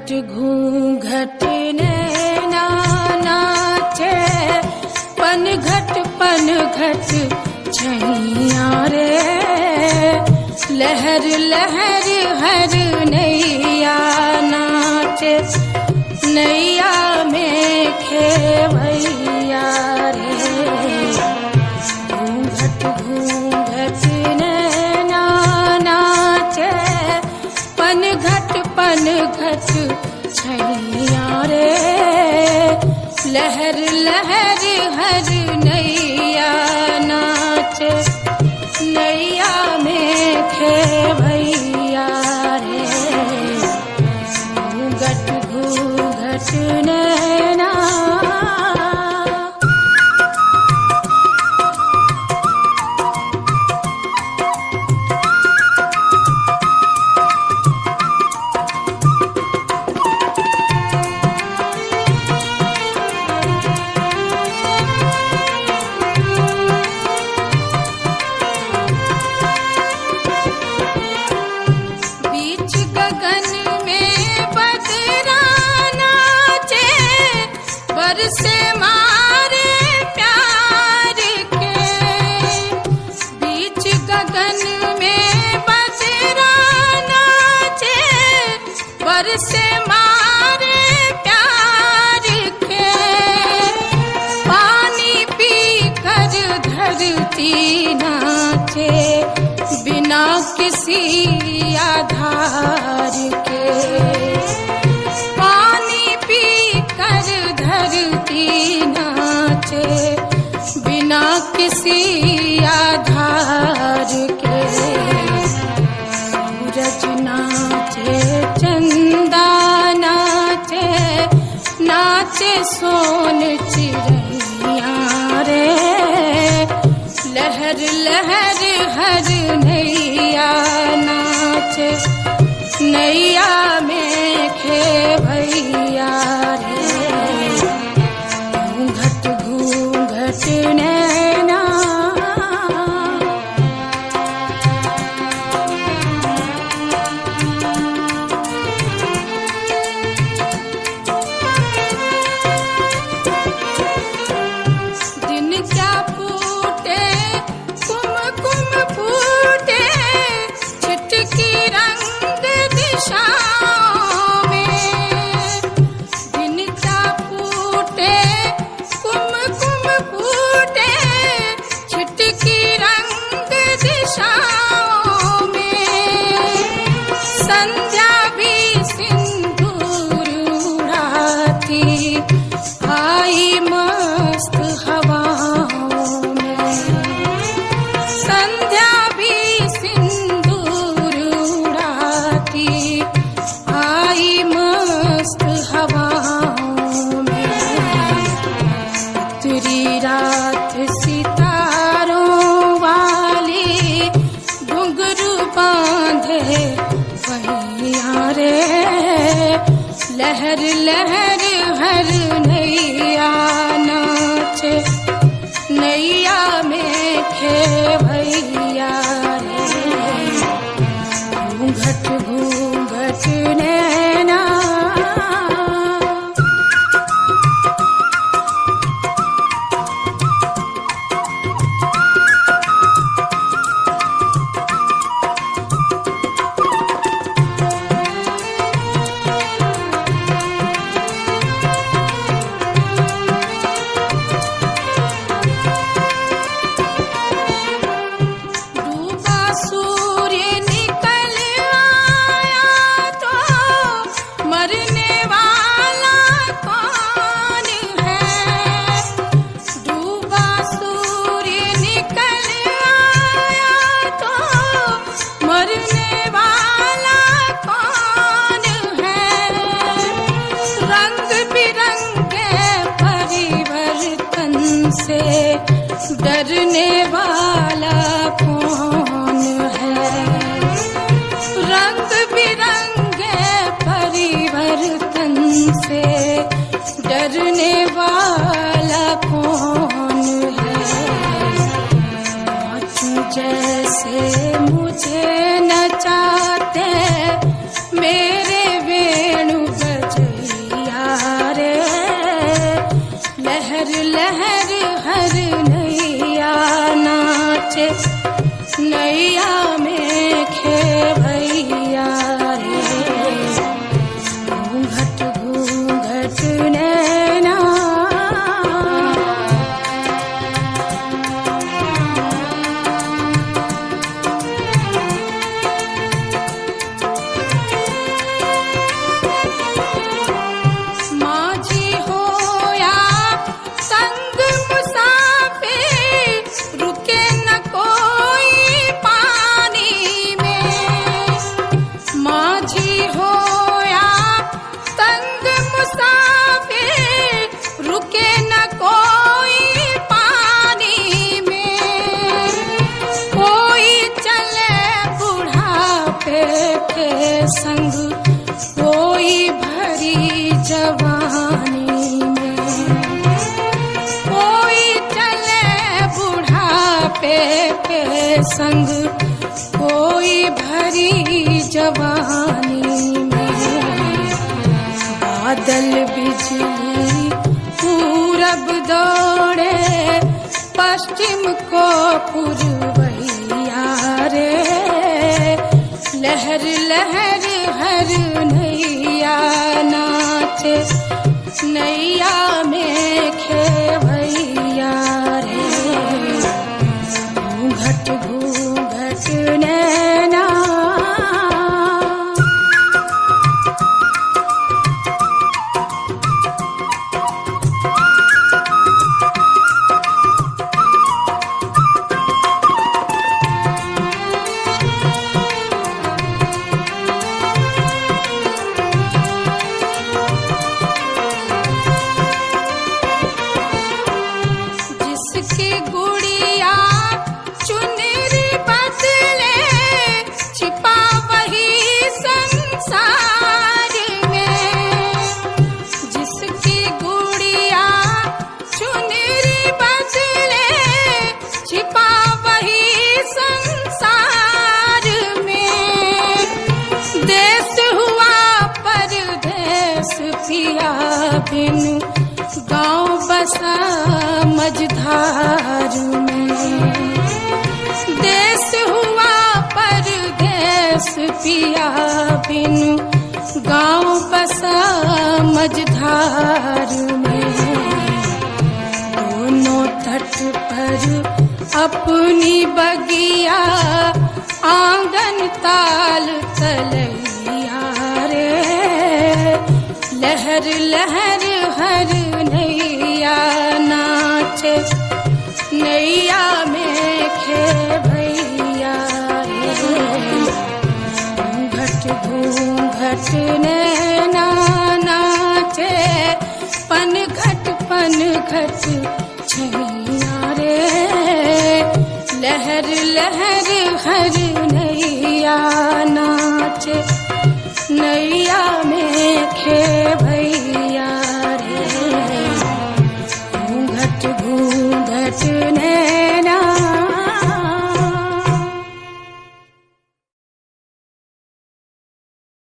घूंघट घूंघट नैना नाचे, पनघट पनघट छैया रे। लहर लहर हर नैया नाचे, नैया में खेवैया रे। घूंघट घूंघट नैना नाचे, पनघट पनघट छैया रे। लहर लहर हर नैया नाचे, नैया में खेवैया रे। घूंघट घूंघट नैना। से मारे प्यार के, बीच गगन में बजरा नाचे। बरसे मारे प्यार के, पानी पी कर धरती नाचे। बिना किसी आधार के, नाचे बिना किसी आधार के। सूरज नाचे चंदा नाचे, नाचे सोन चिड़ैया रे। लहर लहर हर नैया नाचे, नैया में खेवैया रे। घूंघट घूंघट नैना। दिन क्या फूटे कुमकुम फूटे, छिटकी रंग दिशाओं में। दिन क्या फूटे कुमकुम फूटे, छिटकी रंग दिशाओं में। संध्या भी सिंदूर उड़ाती, आई मस्त हवाओं में। संध्या भी सिंदूर उड़ाती, आई मस्त हवाओं में। उतरी रात सितारों वाली, घुंघरू बांधे पहिया रे। लहर लहर हर नैया नाचे, नैया में खेवैया रे। घूंघट घूंघट नैना। डूबा सूर्य निकल आया तो, मरने वाला कौन है। डूबा सूर्य निकल आया तो, मरने वाला कौन है। रंग बिरंगे परिवर्तन से डरने वाला कौन है। रंग बिरंगे परिवर्तन से डरने वाला कौन है। नाचूं जैसे मुझे नचाते मेरे वेणु नैया में खेवैया रे घूंघट घूंघट नैना माझी होया संग मुसाफिर रुके न कोई पानी में माझी होया संग मुसाफिर रुके न कोई पानी में कोई चले बुढ़ापे के संग कोई भरी जवानी में कोई चले बुढ़ापे के संग कोई भरी जवानी में बादल बिजली पूरब दौड़े पश्चिम को पुरवैया रे लहर लहर हर नैया नाचे नैया में खेवैया रे घूंघट घूंघट नैना जिसकी गुड़िया चुनरी बदले छिपा वही संसार में जिसकी गुड़िया चुनरी बदले छिपा वही संसार में देश हुआ परदेश पिया बिन गाँव बसा मझधार में देश हुआ परदेश पिया बिन गाँव बसा मझधार में दोनों तट पर अपनी बगिया आंगन ताल तलैया रे लहर लहर हर नैया नाचे नैया में खेवैया रे घूंघट घूंघट नैना नाचे पनघट पनघट छैया रे लहर लहर हर नैया नाचे नैया में खे